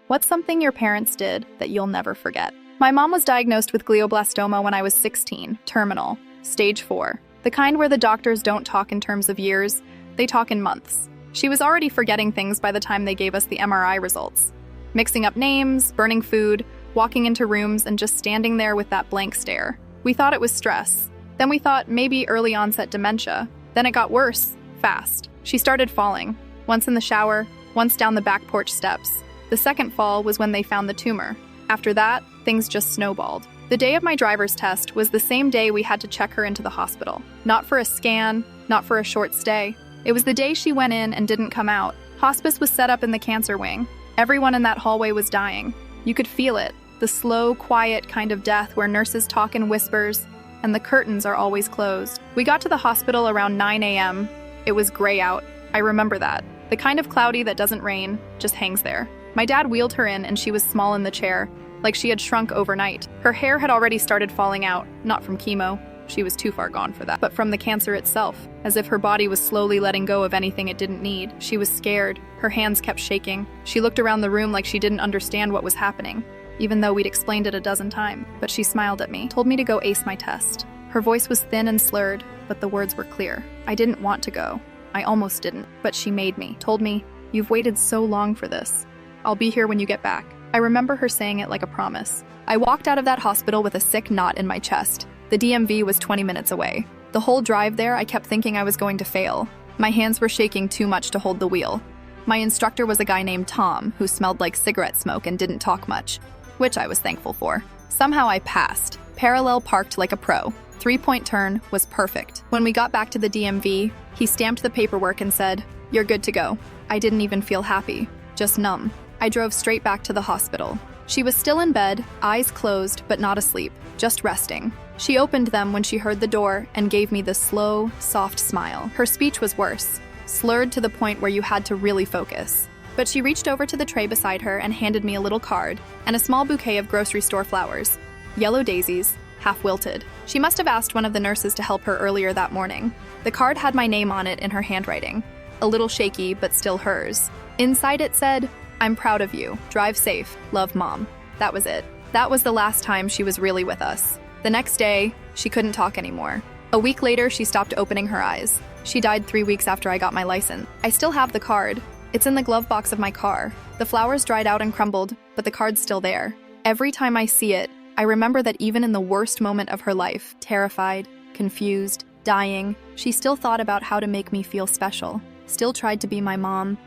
What's something your parents did that you'll never forget? My mom was diagnosed with glioblastoma when I was 16, terminal, stage 4. The kind where the doctors don't talk in terms of years, they talk in months. She was already forgetting things by the time they gave us the MRI results. Mixing up names, burning food, walking into rooms, and just standing there with that blank stare. We thought it was stress. Then we thought maybe early onset dementia. Then it got worse, fast. She started falling, once in the shower, once down the back porch steps. The second fall was when they found the tumor. After that, things just snowballed. The day of my driver's test was the same day we had to check her into the hospital. Not for a scan, not for a short stay. It was the day she went in and didn't come out. Hospice was set up in the cancer wing. Everyone in that hallway was dying. You could feel it, the slow, quiet kind of death where nurses talk in whispers, and the curtains are always closed. We got to the hospital around 9 a.m. It was gray out. I remember that. The kind of cloudy that doesn't rain, just hangs there. My dad wheeled her in and she was small in the chair, like she had shrunk overnight. Her hair had already started falling out, not from chemo. She was too far gone for that, but from the cancer itself, as if her body was slowly letting go of anything it didn't need. She was scared. Her hands kept shaking. She looked around the room like she didn't understand what was happening, even though we'd explained it a dozen times. But she smiled at me, told me to go ace my test. Her voice was thin and slurred, but the words were clear. I didn't want to go. I almost didn't, but she made me. Told me, "You've waited so long for this. I'll be here when you get back." I remember her saying it like a promise. I walked out of that hospital with a sick knot in my chest. The DMV was 20 minutes away. The whole drive there, I kept thinking I was going to fail. My hands were shaking too much to hold the wheel. My instructor was a guy named Tom, who smelled like cigarette smoke and didn't talk much, which I was thankful for. Somehow I passed. Parallel parked like a pro. 3-point turn was perfect. When we got back to the DMV, he stamped the paperwork and said, "You're good to go." I didn't even feel happy, just numb. I drove straight back to the hospital. She was still in bed, eyes closed, but not asleep, just resting. She opened them when she heard the door and gave me the slow, soft smile. Her speech was worse, slurred to the point where you had to really focus. But she reached over to the tray beside her and handed me a little card and a small bouquet of grocery store flowers. Yellow daisies, half wilted. She must have asked one of the nurses to help her earlier that morning. The card had my name on it in her handwriting, a little shaky, but still hers. Inside it said, "I'm proud of you. Drive safe. Love, Mom." That was it. That was the last time she was really with us. The next day, she couldn't talk anymore. A week later, she stopped opening her eyes. She died 3 weeks after I got my license. I still have the card. It's in the glove box of my car. The flowers dried out and crumbled, but the card's still there. Every time I see it, I remember that even in the worst moment of her life, terrified, confused, dying, she still thought about how to make me feel special, still tried to be my mom,